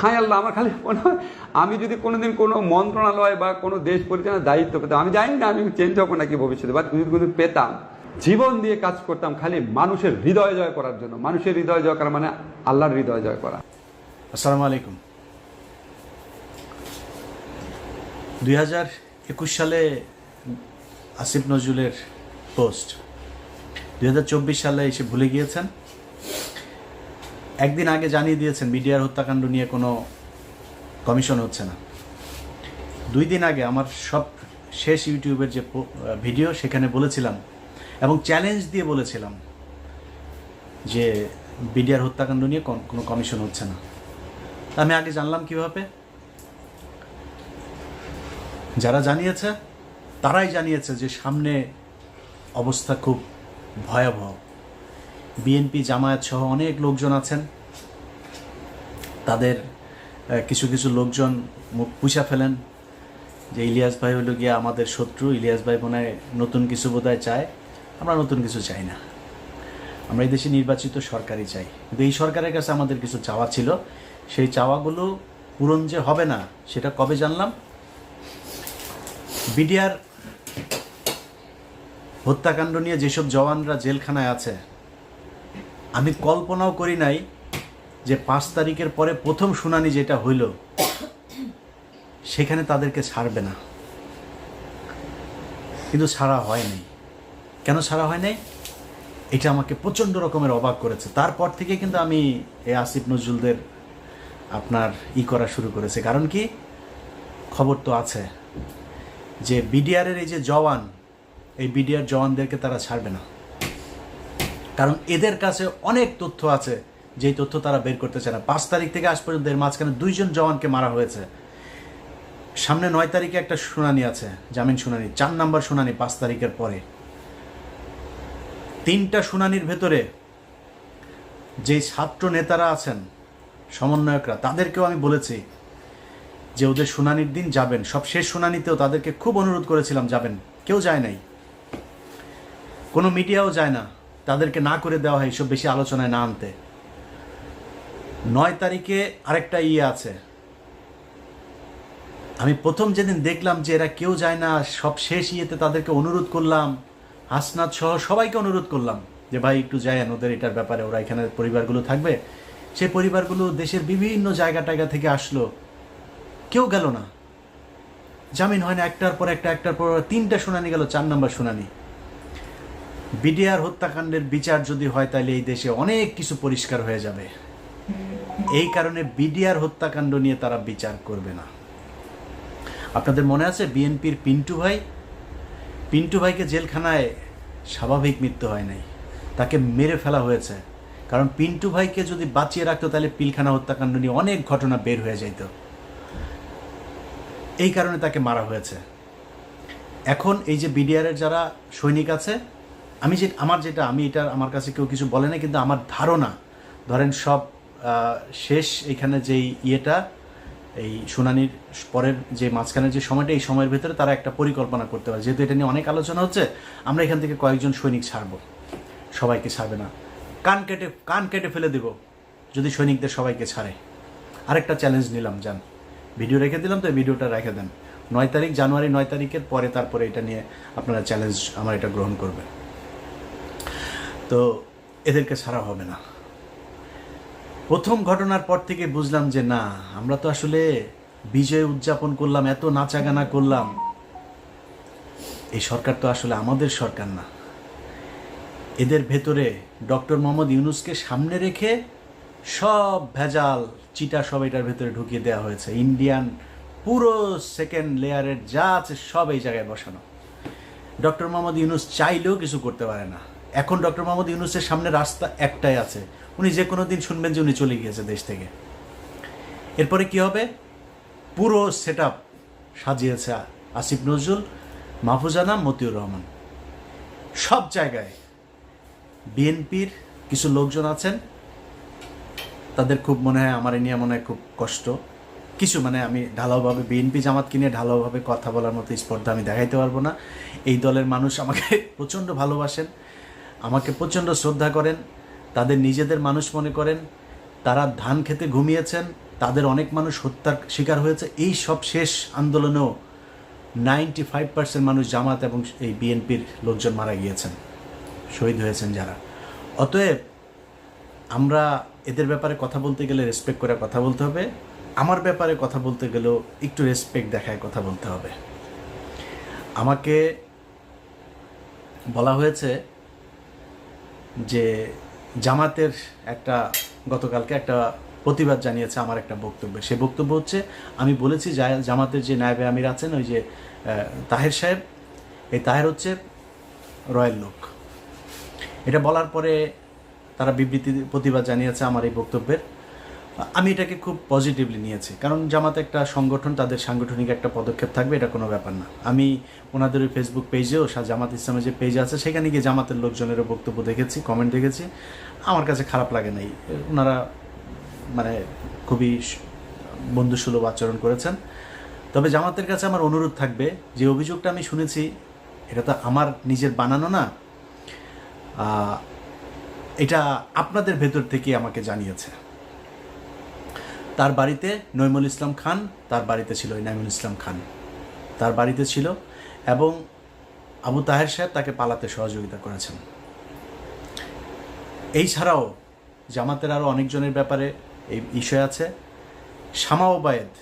হায় আল্লাহ, আমার খালি মনে হয় আমি যদি কোনোদিন কোনো মন্ত্রণালয় বা কোনো দেশ পরিচালনার দায়িত্ব পেতাম, আমি জানি না আমি চেঞ্জ হবো নাকি ভবিষ্যতে, বা যদি কোনো পেতাম, জীবন দিয়ে কাজ করতাম খালি মানুষের হৃদয় জয় করার জন্য। মানুষের হৃদয় জয় করা মানে আল্লাহর হৃদয় জয় করা। আসসালামু আলাইকুম। 2021 সালে আসিফ নজরুলের পোস্ট, 2024 সালে এসে ভুলে গিয়েছেন। একদিন আগে জানিয়ে দিয়েছেন মিডিয়ার হত্যাকাণ্ড নিয়ে কোনো কমিশন হচ্ছে না। 2 দিন আগে আমার সব শেষ ইউটিউবের যে ভিডিও, সেখানে বলেছিলাম এবং চ্যালেঞ্জ দিয়ে বলেছিলাম যে মিডিয়ার হত্যাকাণ্ড নিয়ে কোনো কমিশন হচ্ছে না। আমি আগে জানলাম কিভাবে? যারা জানিয়েছে তারাই জানিয়েছে যে সামনে অবস্থা খুব ভয়াবহ। বিএনপি, জামায়াত সহ অনেক লোকজন আছেন, তাদের কিছু কিছু লোকজন মুখ পুষা ফেলেন যে ইলিয়াস ভাই হলো গিয়ে আমাদের শত্রু, ইলিয়াস ভাই মনে হয় নতুন কিছু বোধহয় চায়। আমরা নতুন কিছু চাই না, আমরা এই দেশে নির্বাচিত সরকারই চাই। কিন্তু এই সরকারের কাছে আমাদের কিছু চাওয়া ছিল, সেই চাওয়াগুলো পূরণ যে হবে না সেটা কবে জানলাম? বিডিআর হত্যাকাণ্ড নিয়ে যেসব জওয়ানরা জেলখানায় আছে, আমি কল্পনাও করি নাই যে 5 তারিখের পরে প্রথম শুনানি যেটা হইল সেখানে তাদেরকে ছাড়বে না। কিন্তু ছাড়া হয় নাই। কেন ছাড়া হয় নাই? এটা আমাকে প্রচণ্ড রকমের অবাক করেছে। তারপর থেকে কিন্তু আমি এই আসিফ নজরুলদের করা শুরু করেছে। কারণ কি, খবর তো আছে যে বিডিআরের এই যে জওয়ান, এই বিডিআর জওয়ানদেরকে তারা ছাড়বে না। কারণ এদের কাছে অনেক তথ্য আছে, যেই তথ্য তারা বের করতে চায় না। 5 তারিখ থেকে আজ পর্যন্ত এর মাঝখানে 2 জন জওয়ানকে মারা হয়েছে। সামনে 9 তারিখে একটা শুনানি আছে, জামিন শুনানি, 4 নম্বর শুনানি 5 তারিখের পরে। 3টা শুনানির ভেতরে যে ছাত্র নেতারা আছেন, সমন্বয়করা, তাদেরকেও আমি বলেছি যে ওদের শুনানির দিন যাবেন। সব শেষ শুনানিতেও তাদেরকে খুব অনুরোধ করেছিলাম যাবেন, কেউ যায় নাই, কোনো মিডিয়াও যায় না, তাদেরকে না করে দেওয়া হয় এসব বেশি আলোচনায় না আনতে। 9 তারিখে আরেকটা আছে। আমি প্রথম যেদিন দেখলাম যে এরা কেউ যায় না, সব শেষ তাদেরকে অনুরোধ করলাম, হাসনাত সহ সবাইকে অনুরোধ করলাম যে ভাই একটু যায়েন, ওদের এটার ব্যাপারে, ওরা এখানে পরিবারগুলো থাকবে। সেই পরিবারগুলো দেশের বিভিন্ন জায়গা থেকে আসলো, কেউ গেল না। জামিন হয় না, একটার পর 3টা শুনানি গেল, 4 নম্বর শুনানি। বিডিআর হত্যাকাণ্ডের বিচার যদি হয় তাহলে এই দেশে অনেক কিছু পরিষ্কার হয়ে যাবে। এই কারণে বিডিআর হত্যাকাণ্ড নিয়ে তারা বিচার করবে না। আপনাদের মনে আছে বিএনপির পিন্টু ভাইকে জেলখানায় স্বাভাবিক মৃত্যু হয় নাই, তাকে মেরে ফেলা হয়েছে। কারণ পিন্টু ভাইকে যদি বাঁচিয়ে রাখতো তাহলে পিলখানা হত্যাকাণ্ড নিয়ে অনেক ঘটনা বের হয়ে যেত, এই কারণে তাকে মারা হয়েছে। এখন এই যে বিডিআরের যারা সৈনিক আছে, আমার কাছে কেউ কিছু বলে না, কিন্তু আমার ধারণা, ধরেন সব শেষ এখানে যেই এই শুনানির পরের যে মাঝখানের যে সময়টা, এই সময়ের ভেতরে তারা একটা পরিকল্পনা করতে পারে। যেহেতু এটা নিয়ে অনেক আলোচনা হচ্ছে, আমরা এখান থেকে কয়েকজন সৈনিক ছাড়বো, সবাইকে ছাড়বে না। কান কেটে ফেলে দেব যদি সৈনিকদের সবাইকে ছাড়ে। আরেকটা চ্যালেঞ্জ নিলাম, যান, ভিডিও রেখে দিলাম, তো এই ভিডিওটা রেখে দেন। 9 তারিখ, জানুয়ারি 9 তারিখের পরে, তারপরে এটা নিয়ে আপনারা চ্যালেঞ্জ আমার এটা গ্রহণ করবেন। তো এদেরকে ছাড়া হবে না। প্রথম ঘটনার পর থেকে বুঝলাম যে না, আমরা তো আসলে বিজয় উদযাপন করলাম, এত নাচাগানা করলাম, এই সরকার তো আসলে আমাদের সরকার না। এদের ভেতরে ডক্টর মোহাম্মদ ইউনূসকে সামনে রেখে সব ভেজাল চিটা সব এটার ভেতরে ঢুকিয়ে দেওয়া হয়েছে। ইন্ডিয়ান পুরো সেকেন্ড লেয়ারের যা আছে সব এই জায়গায় বসানো। ডক্টর মোহাম্মদ ইউনূস চাইলেও কিছু করতে পারে না। এখন ডক্টর মোহাম্মদ ইউনূসের সামনে রাস্তা একটাই আছে, উনি যে কোনো দিন শুনবেন যে উনি চলে গিয়েছে দেশ থেকে। এরপরে কি হবে? পুরো সেট আপ সাজিয়েছে আসিফ নজরুল, মাহফুজা আনাম, মতিউর রহমান। সব জায়গায় বিএনপির কিছু লোকজন আছেন, তাদের খুব মনে হয় আমার নিয়ে মনে হয় খুব কষ্ট কিছু, আমি ঢালাওভাবে বিএনপি জামাতকে নিয়ে ঢালাওভাবে কথা বলার মতো স্পর্ধা আমি দেখাইতে পারবো না। এই দলের মানুষ আমাকে প্রচণ্ড ভালোবাসেন, আমাকে প্রচণ্ড শ্রদ্ধা করেন, তাদের নিজেদের মানুষ মনে করেন। তারা ধান খেতে ঘুমিয়েছেন, তাদের অনেক মানুষ হত্যার শিকার হয়েছে। এই সব শেষ আন্দোলনেও 95% মানুষ জামাত এবং এই বিএনপির লোকজন মারা গিয়েছেন, শহীদ হয়েছেন যারা। অতএব আমরা এদের ব্যাপারে কথা বলতে গেলে রেসপেক্ট করে কথা বলতে হবে, আমার ব্যাপারে কথা বলতে গেলেও একটু রেসপেক্ট দেখায় কথা বলতে হবে। আমাকে বলা হয়েছে যে জামাতের একটা গতকালকে একটা প্রতিবাদ জানিয়েছে আমার একটা বক্তব্যে। সে বক্তব্য হচ্ছে, আমি বলেছি জামাতের যে নায়েবে আমির আছেন ওই যে তাহের সাহেব, এই তাহের হচ্ছে রয়্যাল লোক। এটা বলার পরে তারা বিবৃতি প্রতিবাদ জানিয়েছে আমার এই বক্তব্যের। আমি এটাকে খুব পজিটিভলি নিয়েছি, কারণ জামাত একটা সংগঠন, তাদের সাংগঠনিক একটা পদক্ষেপ থাকবে, এটা কোনো ব্যাপার না। আমি ওনাদের ওই ফেসবুক পেজেও জামাত ইসলামের যে পেজ আছে সেখানে গিয়ে জামাতের লোকজনেরও বক্তব্য দেখেছি, কমেন্ট দেখেছি, আমার কাছে খারাপ লাগে নাই। ওনারা মানে খুবই বন্ধুসুলভ আচরণ করেছেন। তবে জামাতের কাছে আমার অনুরোধ থাকবে, যে অভিযোগটা আমি শুনেছি এটা তো আমার নিজের বানানো না, এটা আপনাদের ভেতর থেকে আমাকে জানিয়েছে। তার বাড়িতে নইমুল ইসলাম খান, তার বাড়িতে ছিল নাইমুল ইসলাম খান, তার বাড়িতে ছিল, এবং আবু তাহের সাহেব তাকে পালাতে সহযোগিতা করেছেন। এই ছাড়াও জামাতের আরও অনেকজনের ব্যাপারে এই বিষয় আছে। শামা ওবায়েদ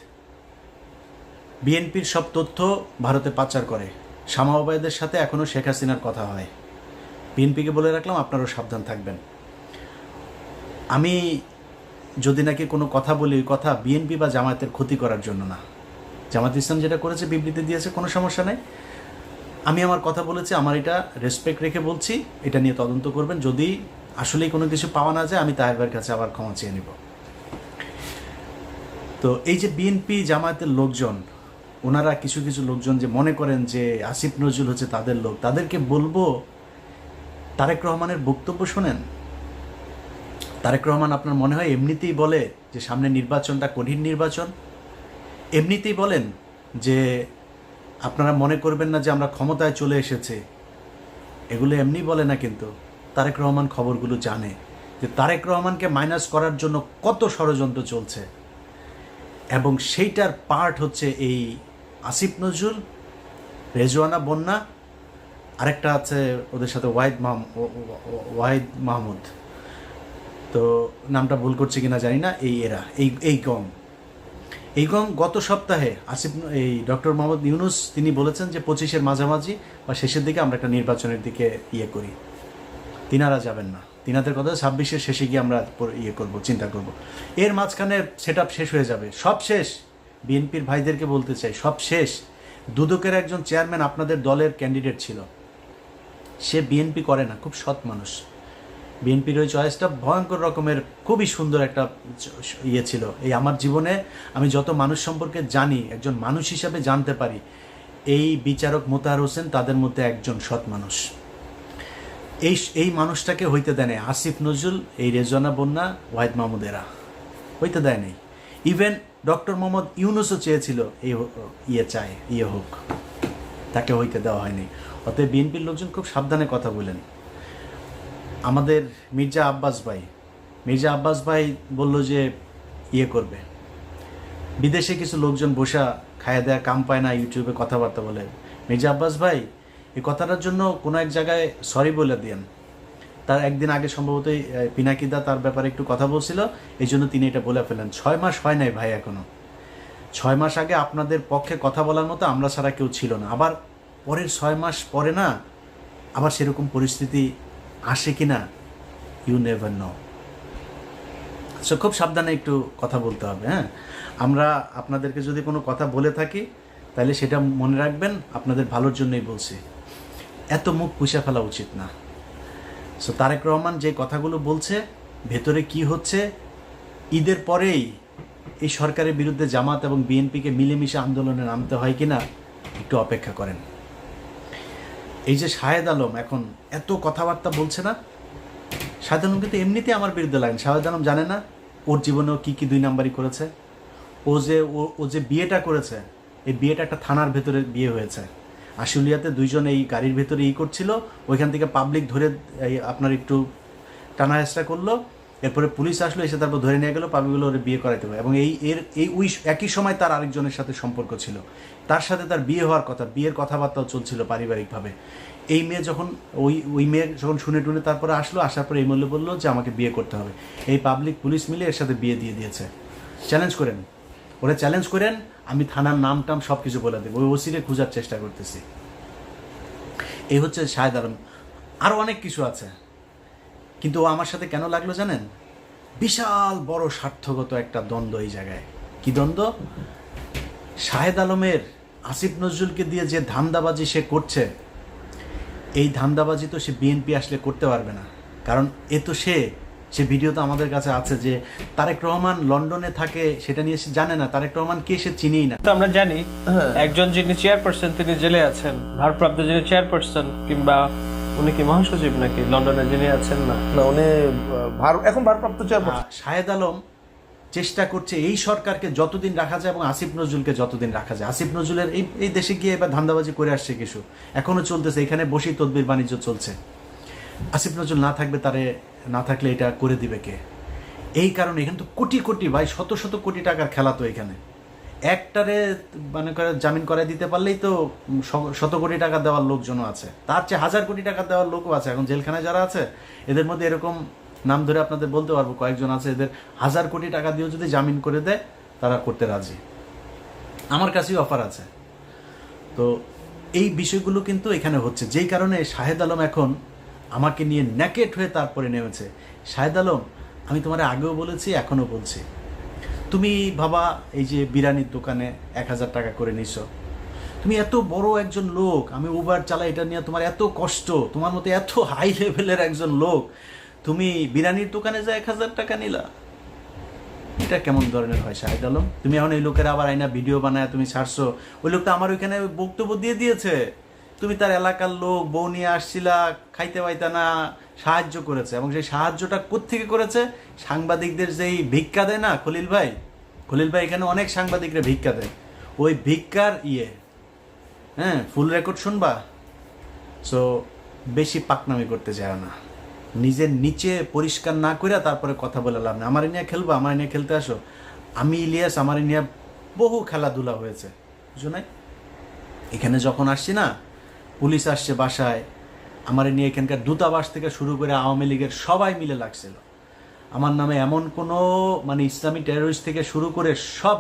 বিএনপির সব তথ্য ভারতে পাচার করে। শামা ওবায়েদের সাথে এখনও শেখ হাসিনার কথা হয়। বিএনপিকে বলে রাখলাম, আপনারাও সাবধান থাকবেন। আমি যদি নাকি কোনো কথা বলি, ওই কথা বিএনপি বা জামায়াতের ক্ষতি করার জন্য না। জামাত ইসলাম যেটা করেছে, বিবৃতি দিয়েছে, কোনো সমস্যা নেই। আমি আমার কথা বলেছি, আমার এটা রেসপেক্ট রেখে বলছি, এটা নিয়ে তদন্ত করবেন। যদি আসলেই কোনো কিছু পাওয়া না যায়, আমি তাহের ভাইয়ের কাছে আবার ক্ষমা চেয়ে নেব। তো এই যে বিএনপি জামায়াতের লোকজন, ওনারা কিছু কিছু লোকজন যে মনে করেন যে আসিফ নজরুল হচ্ছে তাদের লোক, তাদেরকে বলবো তারেক রহমানের বক্তব্য শোনেন। তারেক রহমান আপনার মনে হয় এমনিতেই বলে যে সামনে নির্বাচনটা কঠিন নির্বাচন? এমনিতেই বলেন যে আপনারা মনে করবেন না যে আমরা ক্ষমতায় চলে এসেছে? এগুলো এমনি বলে না, কিন্তু তারেক রহমান খবরগুলো জানে যে তারেক রহমানকে মাইনাস করার জন্য কত ষড়যন্ত্র চলছে, এবং সেইটার পার্ট হচ্ছে এই আসিফ নজরুল, রেজওয়ানা বন্যা, আরেকটা আছে ওদের সাথে ওয়াহিদ মাহমুদ, তো নামটা ভুল করছি কিনা জানি না। এই গং গত সপ্তাহে এই ডক্টর মোহাম্মদ ইউনুস তিনি বলেছেন যে 25-এর মাঝামাঝি বা শেষের দিকে আমরা একটা নির্বাচনের দিকে করি। তিনারা যাবেন না, তিনাদের কথা 26-এর শেষে গিয়ে আমরা চিন্তা করব। এর মাঝখানে সেট আপ শেষ হয়ে যাবে, সব শেষ। বিএনপির ভাইদেরকে বলতে চাই, সব শেষ। দুদকের একজন চেয়ারম্যান আপনাদের দলের ক্যান্ডিডেট ছিল, সে বিএনপি করে না, খুব সৎ মানুষ। বিএনপির ওই চয়েসটা ভয়ঙ্কর রকমের খুবই সুন্দর একটা ছিল। এই আমার জীবনে আমি যত মানুষ সম্পর্কে জানি, একজন মানুষ হিসাবে জানতে পারি, এই বিচারক মোতাহার হোসেন তাদের মধ্যে একজন সৎ মানুষ। এই মানুষটাকে হইতে দেয় নাই আসিফ নজরুল, এই রেজওয়ানা বন্যা, ওয়াহিদ মাহমুদেরা হইতে দেয় নাই। ইভেন ডক্টর মোহাম্মদ ইউনুসও চেয়েছিল হোক, তাকে হইতে দেওয়া হয়নি। অতএব বিএনপির লোকজন খুব সাবধানে কথা বলেন। আমাদের মির্জা আব্বাস ভাই বলল যে করবে। বিদেশে কিছু লোকজন বসা খায়া দেয়া কাম পায় না, ইউটিউবে কথাবার্তা বলে। মির্জা আব্বাস ভাই এই কথাটার জন্য কোনো এক জায়গায় সরি বলে দিয়েন। তার একদিন আগে সম্ভবত পিনাকিদা তার ব্যাপারে একটু কথা বলছিল, এই জন্য তিনি এটা বলে ফেলেন। 6 মাস হয় নাই ভাই এখনো। 6 মাস আগে আপনাদের পক্ষে কথা বলার মতো আমরা ছাড়া কেউ ছিল না। আবার পরের 6 মাস পরে না আবার সেরকম পরিস্থিতি আসে কিনা, ইউ নেভার নো। সো খুব সাবধানে একটু কথা বলতে হবে। হ্যাঁ, আমরা আপনাদেরকে যদি কোনো কথা বলে থাকি তাহলে সেটা মনে রাখবেন, আপনাদের ভালোর জন্যই বলছি। এত মুখ পুষে ফেলা উচিত না। সো তারেক রহমান যে কথাগুলো বলছে, ভেতরে কি হচ্ছে, ঈদের পরেই এই সরকারের বিরুদ্ধে জামাত এবং বিএনপিকে মিলেমিশে আন্দোলনে নামতে হয় কিনা একটু অপেক্ষা করেন। এই যে শাহেদ আলম এখন এত কথাবার্তা বলছে না, শাহেদ আলম কিন্তু এমনিতে আমার বিরুদ্ধে লাগেন। শাহেদ আলম জানে না ওর জীবনেও কি 2 নাম্বারই করেছে। ও যে বিয়েটা করেছে, এই বিয়েটা একটা থানার ভেতরে বিয়ে হয়েছে। আশুলিয়াতে 2 জন এই গাড়ির ভেতরে করছিল, ওইখান থেকে পাবলিক ধরে আপনার একটু টানা হেঁচড়া করলো, এরপরে পুলিশ আসলো, এসে তারপর ধরে নিয়ে গেল, পাবিগুলো ওর বিয়ে করাইতে হবে। এবং ওই একই সময় তার আরেকজনের সাথে সম্পর্ক ছিল, তার সাথে তার বিয়ে হওয়ার কথা, বিয়ের কথাবার্তাও চলছিল পারিবারিকভাবে। এই মেয়ে যখন ওই মেয়ে যখন শুনে টুনে তারপরে আসার পরে এই মূল্য বললো যে আমাকে বিয়ে করতে হবে। এই পাবলিক পুলিশ মিলে এর সাথে বিয়ে দিয়ে দিয়েছে। চ্যালেঞ্জ করেন, ওরা চ্যালেঞ্জ করেন, আমি থানার নাম টাম সব কিছু বলে দেবো, ওই ওসিরে খোঁজার চেষ্টা করতেছি। এই হচ্ছে শাহেদ আলম। আরও অনেক কিছু আছে, কিন্তু ও আমার সাথে কেন লাগলো জানেন? বিশাল বড় স্বার্থগত একটা দ্বন্দ্ব এই জায়গায়। কি দ্বন্দ্ব? শাহেদ আলমের আসিফ নজরুলকে দিয়ে যে ধান্দাবাজি সে করছে, এই ধান্দাবাজি তো সে বিএনপি আসলে করতে পারবে না। কারণ এ তো সে ভিডিও তো আমাদের কাছে আছে যে তারেক রহমান লন্ডনে থাকে, সেটা নিয়ে সে জানে না। তারেক রহমান কে সে চিনেই না। তো আমরা জানি একজন যিনি চেয়ারপারসন তিনি জেলে আছেন, ভারপ্রাপ্ত যিনি চেয়ারপারসন, কিংবা উনি কি মহাসচিব নাকি লন্ডনে যিনি আছেন? না, উনি এখন ভারপ্রাপ্ত চেয়ারপারসন। শাহেদ আলম চেষ্টা করছে এই সরকারকে যতদিন রাখা যায় এবং আসিফ নজরুলকে যতদিন রাখা যায়। আসিফ নজরুলের এই দেশে গিয়ে এবার ধান্দাবাজি করে আসছে কিছু, এখনো চলতেছে, এখানে বসেই তদবির বাণিজ্য চলছে। আসিফ নজরুল না থাকলে এটা করে দিবে কে? এই কারণে এখানে তো কোটি কোটি, ভাই শত শত কোটি টাকার খেলা। তো এখানে একটারে মানে করে জামিন করাই দিতে পারলেই তো শত কোটি টাকা দেওয়ার লোকজনও আছে, তার চেয়ে 1000 কোটি টাকা দেওয়ার লোকও আছে। এখন জেলখানায় যারা আছে এদের মধ্যে এরকম নাম ধরে আপনাদের বলতে পারবো কয়েকজন আছে, এদের 1000 কোটি টাকা দিয়েও যদি জামিন করে দেয় তারা করতে রাজি। আমার কাছেই অফার আছে। তো এই বিষয়গুলো কিন্তু এখানে হচ্ছে, যেই কারণে শাহেদ আলম এখন আমাকে নিয়ে ন্যাকেট হয়ে তারপরে নেমেছে। শাহেদ আলম, আমি তোমার আগেও বলেছি, এখনও বলছি, তুমি বাবা এই যে বিরিয়ানির দোকানে 1000 টাকা করে নিছো, তুমি এত বড় একজন লোক, আমি উবার চালাই, এটা নিয়ে তোমার এত কষ্ট, তোমার মতো এত হাই লেভেলের একজন লোক, তুমি বিরিয়ানির দোকানে যা 1000 টাকা নিলা, এটা কেমন ধরনের হয় শাহেদ আলম? তুমি এখন এই লোকের আবার আইনা ভিডিও বানায় তুমি ছাড়ছো। ওই লোকটা আমার ওইখানে বক্তব্য দিয়ে দিয়েছে, তুমি তার এলাকার লোক, বউ নিয়ে আসছিলা, খাইতে পাইতা না, সাহায্য করেছে। এবং সেই সাহায্যটা কোত্থেকে করেছে? সাংবাদিকদের যেই ভিক্ষা দেয় না খলিল ভাই এখানে অনেক সাংবাদিকরা ভিক্ষা দেয়, ওই ভিক্ষার ফুল রেকর্ড শুনবা। সো বেশি পাকনামি করতে যায় না, নিজের নিচে পরিষ্কার না করে তারপরে কথা বলে লাভ না। আমার নিয়ে খেলবা, আমার নিয়ে খেলতে আসো। আমি ইলিয়াস, আমার নিয়ে বহু খেলাধুলা হয়েছে, বুঝো নাই? এখানে যখন আসছি না, পুলিশ আসছে বাসায়, আমার নিয়ে এখানকার দূতাবাস থেকে শুরু করে আওয়ামী লীগের সবাই মিলে লাগছিল আমার নামে। এমন কোনো মানে ইসলামী টেরোরিস্ট থেকে শুরু করে সব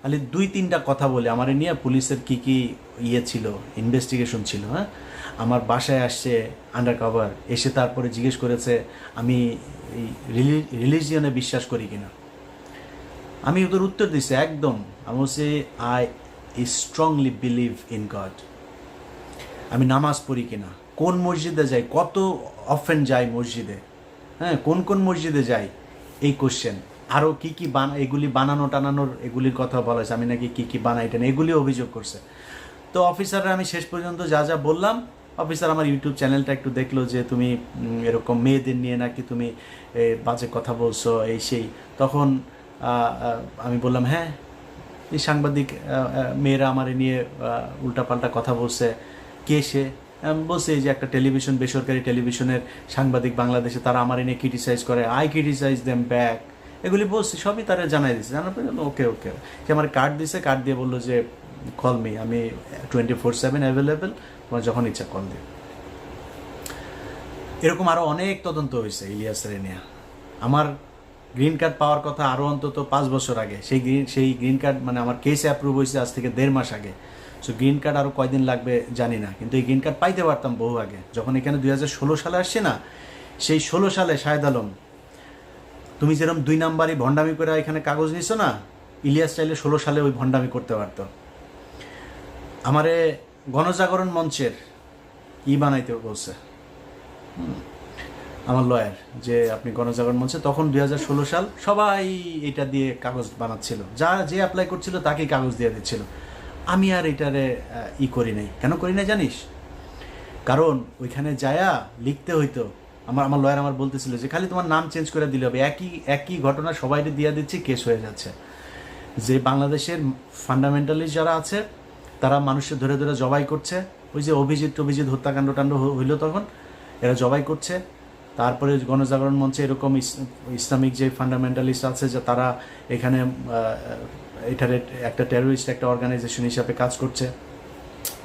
খালি 2-3টা কথা বলে আমার নিয়ে পুলিশের কি ছিল, ইনভেস্টিগেশন ছিল। আমার বাসায় আসছে আন্ডার কভার, এসে তারপরে জিজ্ঞেস করেছে আমি এই রিলিজিয়নে বিশ্বাস করি কিনা। আমি ওদের উত্তর দিচ্ছি একদম, আমি বলছি I strongly believe in god. আমি নামাজ পড়ি কিনা, কোন মসজিদে যাই, কত অফেন যাই মসজিদে, কোন মসজিদে যাই, এই কোশ্চেন। আরও কি এগুলি বানানো টানানোর এগুলির কথা বলা হয়েছে, আমি নাকি কি বানাই টানা, এগুলি অভিযোগ করছে। তো অফিসাররা আমি শেষ পর্যন্ত যা বললাম, অফিসার আমার ইউটিউব চ্যানেলটা একটু দেখলো যে তুমি এরকম মেয়েদের নিয়ে নাকি তুমি বাজে কথা বলছো, এই সেই। তখন আমি বললাম হ্যাঁ, এই সাংবাদিক মেয়েরা আমার নিয়ে উল্টাপাল্টা কথা বলছে। কে সে? বলছে এই যে একটা বেসরকারি টেলিভিশনের সাংবাদিক বাংলাদেশে, তারা আমার নিয়ে ক্রিটিসাইজ করে, আই ক্রিটিসাইজ দেম ব্যাক, এগুলি বলছি, সবই তারা জানাই দিচ্ছে। জানার পরে ওকে সে আমার কার্ড দিছে, কার্ড দিয়ে বললো যে কল মি, আমি 24/7 অ্যাভেলেবেল, তোমার যখন ইচ্ছা কল দিও। এরকম আরও অনেক তদন্ত হয়েছে ইলিয়াসের নিয়ে। আমার গ্রিন কার্ড পাওয়ার কথা আরও অন্তত 5 বছর আগে, সেই গ্রিন কার্ড মানে আমার কেসে অ্যাপ্রুভ হয়েছে আজ থেকে 1.5 মাস আগে। সো গ্রিন কার্ড আরও কয়দিন লাগবে জানি না, কিন্তু এই গ্রিন কার্ড পাইতে পারতাম বহু আগে। যখন এখানে 2016 সালে আসছে না, সেই 16 সালে শাহেদ আলম তুমি যেরকম 2 নাম্বারই ভণ্ডামি করে এখানে কাগজ নিছো না, ইলিয়াস চাইলে 16 সালে ওই ভণ্ডামি করতে পারতো। আমারে গণজাগরণ মঞ্চের বানাইতে বলছে আমার লয়ার, যে আপনি গণজাগরণ মঞ্চে, তখন 2016 সাল, সবাই এটা দিয়ে কাগজ বানাচ্ছিল, যে অ্যাপ্লাই করছিল তাকেই কাগজ দিয়ে দিচ্ছিল। আমি আর এটারে করি নাই। কেন করি না জানিস? কারণ ওইখানে যায়া লিখতে হইতো, আমার লয়ার আমার বলতেছিল যে খালি তোমার নাম চেঞ্জ করে দিলে হবে, একই ঘটনা সবাই দিয়ে দিচ্ছি, কেস হয়ে যাচ্ছে। যে বাংলাদেশের ফান্ডামেন্টালিস্ট যারা আছে তারা মানুষের ধরে জবাই করছে, ওই যে অভিজিৎ হত্যাকাণ্ড হইলো তখন এরা জবাই করছে, তারপরে গণজাগরণ মঞ্চে এরকম ইসলামিক যে ফান্ডামেন্টালিস্ট আছে যে তারা এখানে এটার একটা টেরোরিস্ট একটা অর্গানাইজেশন হিসাবে কাজ করছে,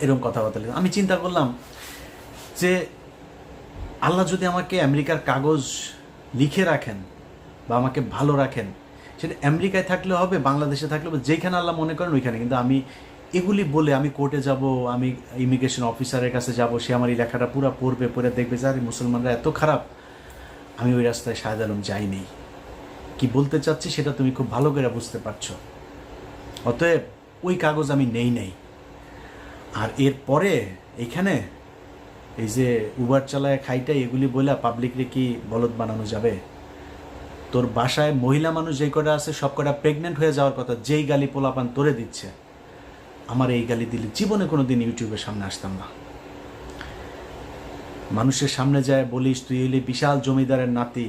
এরকম কথাবার্তা। আমি চিন্তা করলাম যে আল্লাহ যদি আমাকে আমেরিকার কাগজ লিখে রাখেন বা আমাকে ভালো রাখেন, সেটা আমেরিকায় থাকলে হবে, বাংলাদেশে থাকলে হবে, যেখানে আল্লাহ মনে করেন ওইখানে। কিন্তু আমি এগুলি বলে আমি কোর্টে যাব, আমি ইমিগ্রেশন অফিসারের কাছে যাব, সে আমার এই লেখাটা পুরো পড়বে, পড়ে দেখবে যে আরে মুসলমানরা এত খারাপ। আমি ওই রাস্তায় শাহেদ আলম যাইনি। কি বলতে চাচ্ছি সেটা তুমি খুব ভালো করে বুঝতে পারছো। অতএব ওই কাগজ আমি নেই। আর এরপরে এখানে এই যে উবার চালায় খাইটাই এগুলি বলে পাবলিকরে কি বলদ বানানো যাবে? তোর বাসায় মহিলা মানুষ যেই কটা আছে সব কটা প্রেগনেন্ট হয়ে যাওয়ার কথা, যেই গালি পোলাপান তোরে দিচ্ছে, আমার এই গালি দিলে জীবনে কোনো দিন ইউটিউবের সামনে আসতাম না। মানুষের সামনে যায় বলিস তুই এলি বিশাল জমিদারের নাতি,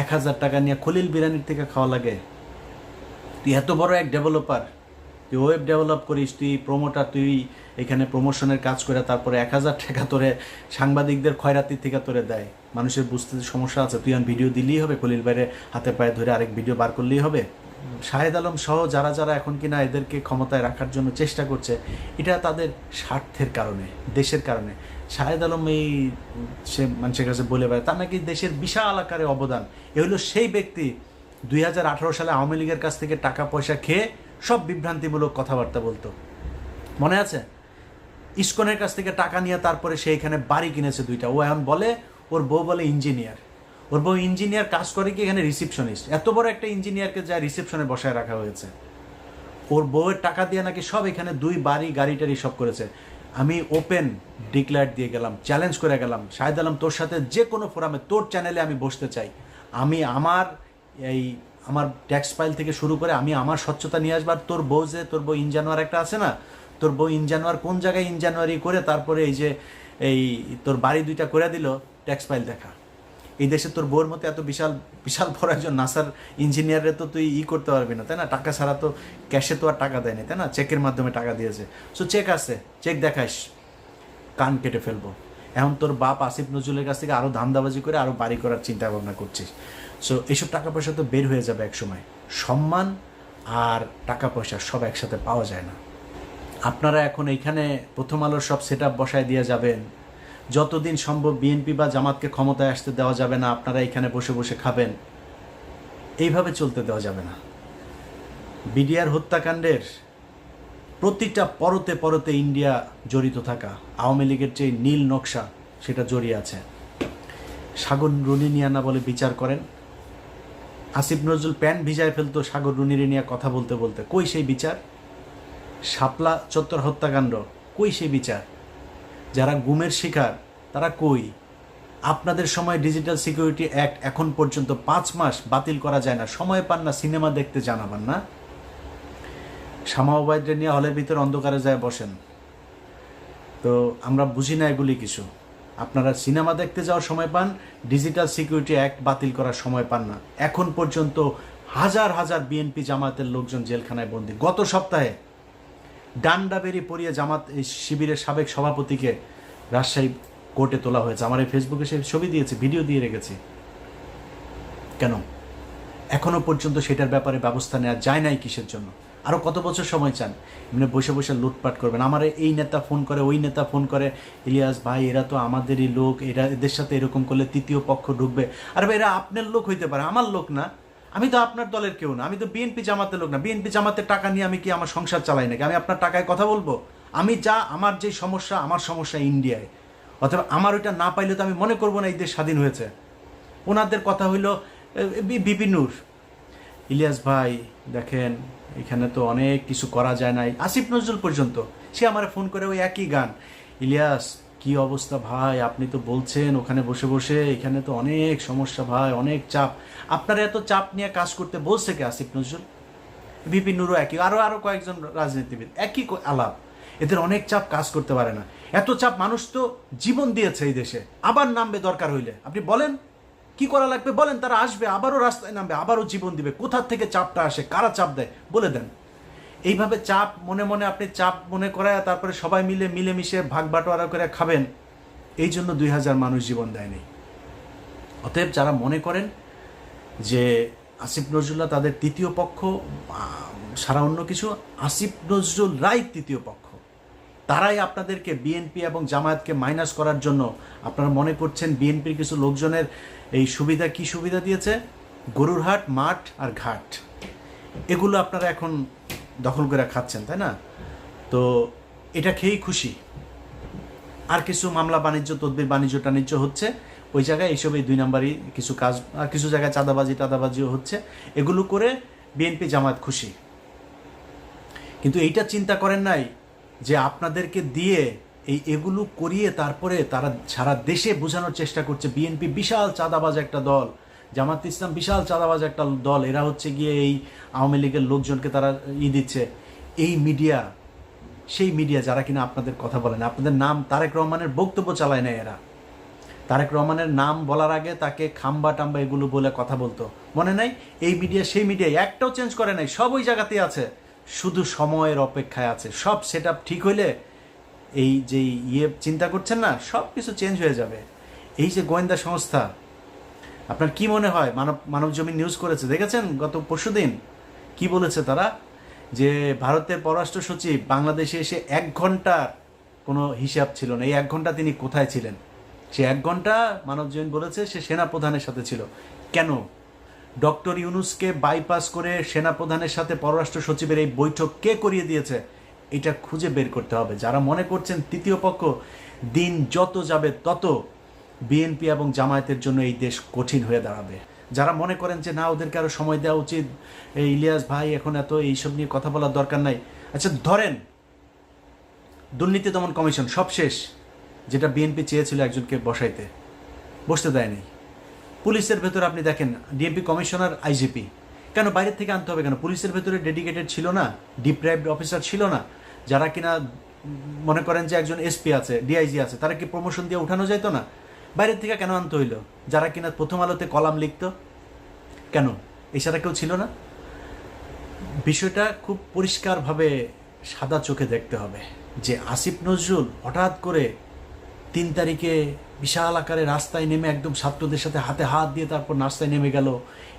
1000 টাকা নিয়ে খলিল বিরিয়ানির থেকে খাওয়া লাগে, তুই এত বড় এক ডেভেলপার, তুই ওয়েব ডেভেলপ করিস, তুই প্রমোটার, তুই এখানে প্রমোশনের কাজ করে তারপরে 1000 টাকা তোরে সাংবাদিকদের খয়রাতির থেকে তোরে দেয়। মানুষের বুঝতে সমস্যা আছে, তুই ভিডিও দিলেই হবে, খলিল বাইরে হাতে পায়ে ধরে আরেক ভিডিও বার করলেই হবে। শাহেদ আলম সহ যারা যারা এখন কিনা এদেরকে ক্ষমতায় রাখার জন্য চেষ্টা করছে, এটা তাদের স্বার্থের কারণে, দেশের কারণে। শাহেদ আলম এই সে মানুষের কাছে বলে বেড়ায় তার নাকি দেশের বিশাল আকারে অবদান। এ হলো সেই ব্যক্তি 2018 সালে আওয়ামী লীগের কাছ থেকে টাকা পয়সা খেয়ে সব বিভ্রান্তিমূলক কথাবার্তা বলতো, মনে আছে? ইসকনের কাছ থেকে টাকা নিয়ে তারপরে সে এখানে বাড়ি কিনেছে 2টা। ও এখন বলে ওর বউ বলে ইঞ্জিনিয়ার, ওর বউ ইঞ্জিনিয়ার কাজ করে কি এখানে রিসেপশনিস্ট। এত বড় একটা ইঞ্জিনিয়ারকে যা রিসেপশনে বসায় রাখা হয়েছে, ওর বউয়ের টাকা দিয়ে নাকি সব এখানে 2 বাড়ি গাড়ি টাড়ি সব করেছে। আমি ওপেন ডিক্লেয়ার দিয়ে গেলাম, চ্যালেঞ্জ করে গেলাম, শাহেদ আলম তোর সাথে যে কোনো ফোরামে তোর চ্যানেলে আমি বসতে চাই। আমি আমার ট্যাক্স ফাইল থেকে শুরু করে আমি আমার স্বচ্ছতা নিয়ে আসবার। তোর বউ ইনজানুয়ার একটা আছে না, তোর বউ ইনজানুয়ার কোন জায়গায় ইনজানুয়ারি করে তারপরে এই তোর বাড়ি 2টা করে দিল, ট্যাক্স ফাইল দেখা। এই দেশে তোর বউর মতো এত বিশাল বিশাল বড় একজন নাসার ইঞ্জিনিয়ারে তো তুই করতে পারবি না, তাই না? টাকা ছাড়া তো ক্যাশে তো আর টাকা দেয়নি, তাই না? চেকের মাধ্যমে টাকা দিয়েছে। সো চেক আছে, চেক দেখাইস, কান কেটে ফেলবো। এখন তোর বাপ আসিফ নজরুলের কাছ থেকে আরও ধান্দাবাজি করে আরও বাড়ি করার চিন্তা ভাবনা করছিস। সো এইসব টাকা পয়সা তো বের হয়ে যাবে এক সময়। সম্মান আর টাকা পয়সা সব একসাথে পাওয়া যায় না। আপনারা এখন এইখানে প্রথম আলোর সব সেট আপ বসায় দিয়ে যাবেন, যতদিন সম্ভব বিএনপি বা জামাতকে ক্ষমতায় আসতে দেওয়া যাবে না, আপনারা এখানে বসে বসে খাবেন, এইভাবে চলতে দেওয়া যাবে না। বিডিআর হত্যাকাণ্ডের প্রতিটা পরতে পরতে ইন্ডিয়া জড়িত থাকা, আওয়ামী লীগের যে নীল নকশা সেটা জড়িয়ে আছে। সাগর রুনিনিয়ানা বলে বিচার করেন, আসিফ নজরুল প্যান্ট ভিজায় ফেলতো সাগর রুনিরে নিয়ে কথা বলতে বলতে, কই সেই বিচার? শাপলা চত্বর হত্যাকাণ্ড, কই সেই বিচার? যারা গুমের শিকার তারা কই? আপনাদের সময় ডিজিটাল সিকিউরিটি অ্যাক্ট এখন পর্যন্ত 5 মাস বাতিল করা যায় না, সময় পান না, সিনেমা দেখতে জানাবেন না। শামা ওবায়দরে নিয়ে হলের ভিতরে অন্ধকারে যায় বসেন, তো আমরা বুঝি না এগুলি কিছু। আপনারা সিনেমা দেখতে যাওয়ার সময় পান, ডিজিটাল সিকিউরিটি অ্যাক্ট বাতিল করার সময় পান না। এখন পর্যন্ত হাজার হাজার বিএনপি জামাতের লোকজন জেলখানায় বন্দী। গত সপ্তাহে ডান্ডা বেরি পরিয়ে জামাত শিবিরের সাবেক সভাপতিকে রাজশাহী কোর্টে তোলা হয়েছে। আমার এই ফেসবুকে সে ছবি দিয়েছে, ভিডিও দিয়ে রেখেছি। কেন এখনো পর্যন্ত সেটার ব্যাপারে ব্যবস্থা নেওয়া যায় নাই? কিসের জন্য? আরও কত বছর সময় চান? এমনি বসে বসে লুটপাট করবেন। আমার এই নেতা ফোন করে, ওই নেতা ফোন করে, ইলিয়াস ভাই এরা তো আমাদেরই লোক, এদের সাথে এরকম করলে তৃতীয় পক্ষ ঢুকবে। আর ভাই এরা আপনার লোক হইতে পারে, আমার লোক না। আমি তো আপনার দলের কেউ না, আমি তো বিএনপি জামাতের লোক না। বিএনপি জামাতের টাকা নিয়ে আমি কি আমার সংসার চালাই নাকি? আমি আপনার টাকায় কথা বলবো? আমার যে সমস্যা, আমার সমস্যা ইন্ডিয়ায়। অথবা আমার ওইটা না পাইলে তো আমি মনে করবো না এই দেশ স্বাধীন হয়েছে। ওনাদের কথা হইল বিপি নূর, ইলিয়াস ভাই দেখেন এখানে তো অনেক কিছু করা যায় নাই। আসিফ নজরুল পর্যন্ত সে আমার ফোন করে ওই একই গান, ইলিয়াস কি অবস্থা ভাই, আপনি তো বলছেন ওখানে বসে বসে, এখানে তো অনেক সমস্যা ভাই, অনেক চাপ। আপনারা এত চাপ নিয়ে কাজ করতে বলছে কে আসিফ নজরুল? বিপি নূরও একই, আরও কয়েকজন রাজনীতিবিদ একই আলাপ। এদের অনেক চাপ, কাজ করতে পারে না। এত চাপ, মানুষ তো জীবন দিয়েছে এই দেশে, আবার নামবে দরকার হইলে। আপনি বলেন কি করা লাগবে, বলেন, তারা আসবে, আবারও রাস্তায় নামবে, আবারও জীবন দিবে। কোথা থেকে চাপটা আসে, কারা চাপ দেয় বলে দেন। এইভাবে চাপ মনে মনে আপনি চাপ মনে করায় তারপরে সবাই মিলেমিশে ভাগ বাটোয়ারা করে খাবেন। এই জন্য 2000 মানুষ জীবন দেয়নি। অতএব যারা মনে করেন যে আসিফ নজরুল্লাহ তাদের তৃতীয় পক্ষ, সারা অন্য কিছু, আসিফ নজরুল রায় তৃতীয় পক্ষ, তারাই আপনাদেরকে বিএনপি এবং জামায়াতকে মাইনাস করার জন্য আপনারা মনে করছেন বিএনপির কিছু লোকজনের এই সুবিধা, কি সুবিধা দিয়েছে, গরুর হাট, মাঠ আর ঘাট, এগুলো আপনারা এখন দখল করে খাচ্ছেন, তাই না? তো এটা খেয়েই খুশি। আর কিছু মামলা বাণিজ্য, তদবির বাণিজ্য টাণিজ্য হচ্ছে ওই জায়গায়, এইসব এই 2 নাম্বারই কিছু কাজ, আর কিছু জায়গায় চাঁদাবাজিও হচ্ছে, এগুলো করে বিএনপি জামায়াত খুশি। কিন্তু এইটা চিন্তা করেন নাই যে আপনাদেরকে দিয়ে এগুলো করিয়ে তারপরে তারা সারা দেশে বোঝানোর চেষ্টা করছে বিএনপি বিশাল চাঁদাবাজ একটা দল, জামাত ইসলাম বিশাল চাঁদাবাজ একটা দল, এরা হচ্ছে গিয়ে এই আওয়ামী লীগের লোকজনকে তারা দিচ্ছে। এই মিডিয়া, সেই মিডিয়া যারা কিনা আপনাদের কথা বলেন, আপনাদের নাম তারেক রহমানের বক্তব্য চালায় না এরা, তারেক রহমানের নাম বলার আগে তাকে খাম্বা টাম্বা এগুলো বলে কথা বলতো, মনে নাই? এই মিডিয়া সেই মিডিয়া একটাও চেঞ্জ করে নাই, সব ওই জায়গাতেই আছে, শুধু সময়ের অপেক্ষায় আছে। সব সেট ঠিক হইলে এই যে চিন্তা করছেন না, সব কিছু চেঞ্জ হয়ে যাবে। এই যে গোয়েন্দা সংস্থা, আপনার কি মনে হয়? মানব জমিন নিউজ করেছে, দেখেছেন গত পরশুদিন কি বলেছে তারা? যে ভারতের পররাষ্ট্র সচিব বাংলাদেশে এসে 1 ঘন্টার কোনো হিসাব ছিল না, এই 1 ঘন্টা তিনি কোথায় ছিলেন? সে 1 ঘন্টা মানব জমিন বলেছে সে সেনাপ্রধানের সাথে ছিল। কেন? ডক্টর ইউনূসকে বাইপাস করে সেনাপ্রধানের সাথে পররাষ্ট্র সচিবের এই বৈঠক কে করিয়ে দিয়েছে? এটা খুঁজে বের করতে হবে। যারা মনে করছেন তৃতীয় পক্ষ, দিন যত যাবে তত বিএনপি এবং জামায়াতের জন্য এই দেশ কঠিন হয়ে দাঁড়াবে। যারা মনে করেন যে না, ওদেরকে আরও সময় দেওয়া উচিত, এই ইলিয়াস ভাই এখন এত এইসব নিয়ে কথা বলার দরকার নাই, আচ্ছা ধরেন দুর্নীতি দমন কমিশন সব শেষ, যেটা বিএনপি চেয়েছিল একজনকে বসতে দেয়নি। পুলিশের ভেতরে আপনি দেখেন ডিএমপি কমিশনার, আইজিপি, কেন বাইরের থেকে আনতে হবে কেন? পুলিশের ভেতরে ডেডিকেটেড ছিল না, ডিপ্রাইভড অফিসার ছিল না, যারা কিনা মনে করেন যে একজন এসপি আছে, ডিআইজি আছে, তারা কি প্রমোশন দিয়ে উঠানো যেত না? বাইরের থেকে কেন আনতে হইলো? যারা কিনা প্রথম আলোতে কলাম লিখত, কেন এছাড়া কেউ ছিল না? বিষয়টা খুব পরিষ্কারভাবে সাদা চোখে দেখতে হবে যে আসিফ নজরুল হঠাৎ করে 3 তারিখে বিশাল আকারে রাস্তায় নেমে একদম ছাত্রদের সাথে হাতে হাত দিয়ে তারপর রাস্তায় নেমে গেল,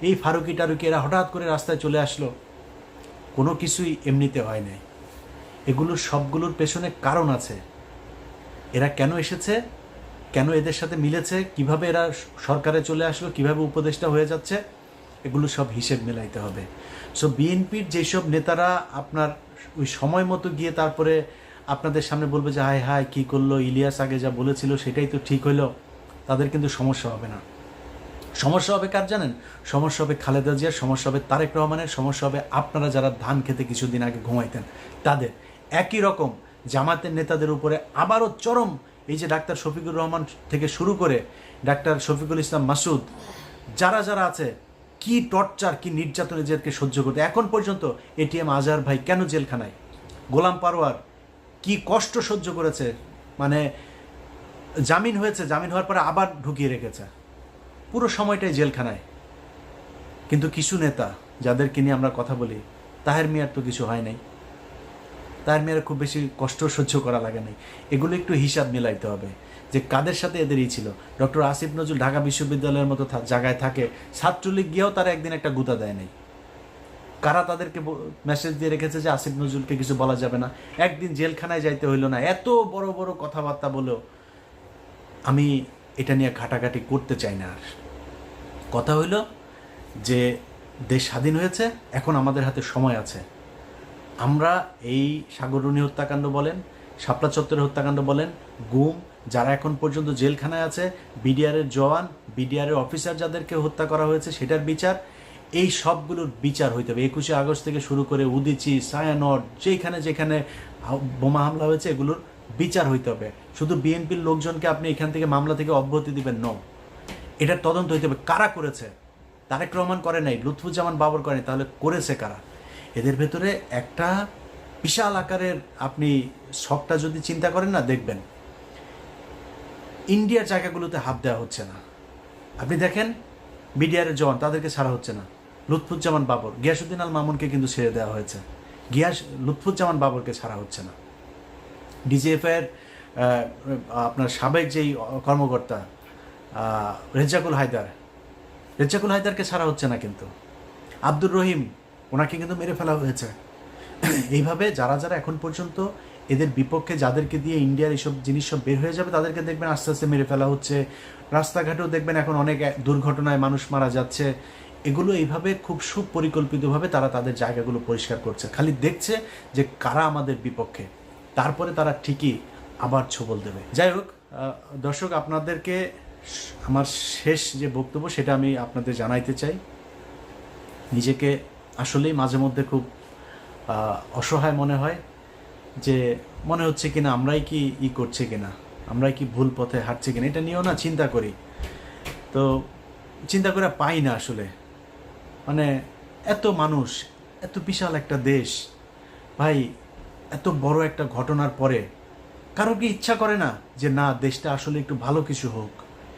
এই ফারুকি টারুকি এরা হঠাৎ করে রাস্তায় চলে আসলো, কোনো কিছুই এমনিতে হয় নাই। এগুলোর সবগুলোর পেছনে কারণ আছে। এরা কেন এসেছে, কেন এদের সাথে মিলেছে, কিভাবে এরা সরকারে চলে আসলো, কিভাবে উপদেষ্টা হয়ে যাচ্ছে, এগুলো সব হিসেব মেলাইতে হবে। সো বিএনপির যেসব নেতারা আপনার ওই সময় মতো গিয়ে তারপরে আপনাদের সামনে বলবে যে হায় হায় কী করলো, ইলিয়াস আগে যা বলেছিল সেটাই তো ঠিক হইলো, তাদের কিন্তু সমস্যা হবে না। সমস্যা হবে কার জানেন? সমস্যা হবে খালেদা জিয়ার, সমস্যা হবে তারেক রহমানের, সমস্যা হবে আপনারা যারা ধান খেতে কিছুদিন আগে ঘুমাইতেন তাদের। একই রকম জামাতের নেতাদের উপরে আবারও চরম, এই যে ডাক্তার শফিকুর রহমান থেকে শুরু করে ডাক্তার শফিকুল ইসলাম মাসুদ, যারা যারা আছে, কি টর্চার, কি নির্যাতন এদেরকে সহ্য করতে। এখন পর্যন্ত এটিএম আজহার ভাই কেন জেলখানায়, গোলাম পারওয়ার কি কষ্ট সহ্য করেছে, মানে জামিন হয়েছে, জামিন হওয়ার পরে আবার ঢুকিয়ে রেখেছে, পুরো সময়টাই জেলখানায়। কিন্তু কিছু নেতা যাদেরকে নিয়ে আমরা কথা বলি, তাহের মিয়ার তো কিছু হয় নাই, তাহের মিয়ার খুব বেশি কষ্ট সহ্য করা লাগে নাই। এগুলো একটু হিসাব মেলাইতে হবে যে কাদের সাথে এদেরই ছিল। ডক্টর আসিফ নজরুল ঢাকা বিশ্ববিদ্যালয়ের মতো জায়গায় থাকে, ছাত্রলীগ গিয়েও তারা একদিন একটা গুতা দেয় নাই। কারা তাদেরকে মেসেজ দিয়ে রেখেছে যে আসিফ নজরুলকে কিছু বলা যাবে না, একদিন জেলখানায় যাইতে হইল না, এত বড় বড় কথাবার্তা বলেও। আমি এটা নিয়ে ঘাটাঘাটি করতে চাই না। আর কথা হইল যে দেশ স্বাধীন হয়েছে, এখন আমাদের হাতে সময় আছে। আমরা এই সাগররুনি হত্যাকাণ্ড বলেন, শাপলা চত্বরের হত্যাকাণ্ড বলেন, গুম, যারা এখন পর্যন্ত জেলখানায় আছে, বিডিআরের জওয়ান, বিডিআরের অফিসার যাদেরকে হত্যা করা হয়েছে সেটার বিচার, এই সবগুলোর বিচার হইতে হবে। 21শে আগস্ট থেকে শুরু করে উদিচি, ছায়ানট, যেখানে যেখানে বোমা হামলা হয়েছে এগুলোর বিচার হইতে হবে। শুধু বিএনপির লোকজনকে আপনি এখান থেকে মামলা থেকে অব্যাহতি দিবেন ন, এটার তদন্ত হইতে হবে কারা করেছে। তারেক রহমান করে নাই, লুৎফুজ্জামান বাবর করে নাই, তাহলে করেছে কারা? এদের ভেতরে একটা বিশাল আকারের আপনি সবটা যদি চিন্তা করেন না, দেখবেন ইন্ডিয়ার জায়গাগুলোতে হাত দেওয়া হচ্ছে না। আপনি দেখেন বিডিআরের জওয়ান, তাদেরকে ছাড়া হচ্ছে না। লুৎফুজ্জামান বাবর, গিয়াসউদ্দিন আল মামুনকে কিন্তু ছেড়ে দেওয়া হয়েছে, লুৎফুজ্জামান বাবরকে ছাড়া হচ্ছে না। ডিজিএফআইয়ের আপনার সাবেক যেই কর্মকর্তা রেজ্জাকুল হায়দারকে ছাড়া হচ্ছে না, কিন্তু আব্দুর রহিম ওনাকে কিন্তু মেরে ফেলা হয়েছে। এইভাবে যারা যারা এখন পর্যন্ত এদের বিপক্ষে, যাদেরকে দিয়ে ইন্ডিয়ার এইসব জিনিস সব বের হয়ে যাবে, তাদেরকে দেখবেন আস্তে আস্তে মেরে ফেলা হচ্ছে। রাস্তাঘাটেও দেখবেন এখন অনেক দুর্ঘটনায় মানুষ মারা যাচ্ছে। এগুলো এইভাবে খুব সুপরিকল্পিতভাবে তারা তাদের জায়গাগুলো পরিষ্কার করছে, খালি দেখছে যে কারা আমাদের বিপক্ষে, তারপরে তারা ঠিকই আবার ছোবল দেবে। যাই হোক দর্শক, আপনাদেরকে আমার শেষ যে বক্তব্য সেটা আমি আপনাদের জানাইতে চাই। নিজেকে আসলেই মাঝে মধ্যে খুব অসহায় মনে হয়, যে মনে হচ্ছে কিনা আমরাই কি করছি কিনা, আমরাই কি ভুল পথে হাঁটছি কিনা, এটা নিয়েও না চিন্তা করি। তো চিন্তা করে পাই না আসলে, মানে এত মানুষ, এত বিশাল একটা দেশ, ভাই এত বড় একটা ঘটনার পরে কারো কি ইচ্ছা করে না যে না, দেশটা আসলে একটু ভালো কিছু হোক?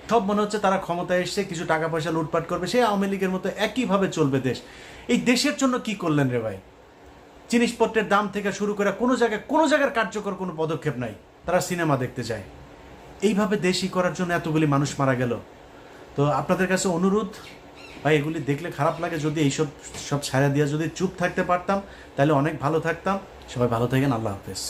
সব মনে হচ্ছে তারা ক্ষমতায় এসছে, কিছু টাকা পয়সা লুটপাট করবে, সেই আওয়ামী লীগের মতো একইভাবে চলবে দেশ। এই দেশের জন্য কি করলেন রে ভাই? জিনিসপত্রের দাম থেকে শুরু করে কোনো জায়গার কার্যকর কোনো পদক্ষেপ নাই, তারা সিনেমা দেখতে যায়। এইভাবে দেশই করার জন্য এতগুলি মানুষ মারা গেল। তো আপনাদের কাছে অনুরোধ, ভাই এগুলি দেখলে খারাপ লাগে, যদি এইসব ছাড়া দিয়ে যদি চুপ থাকতে পারতাম তাহলে অনেক ভালো থাকতাম। সবাই ভালো থাকেন, আল্লাহ হাফেজ।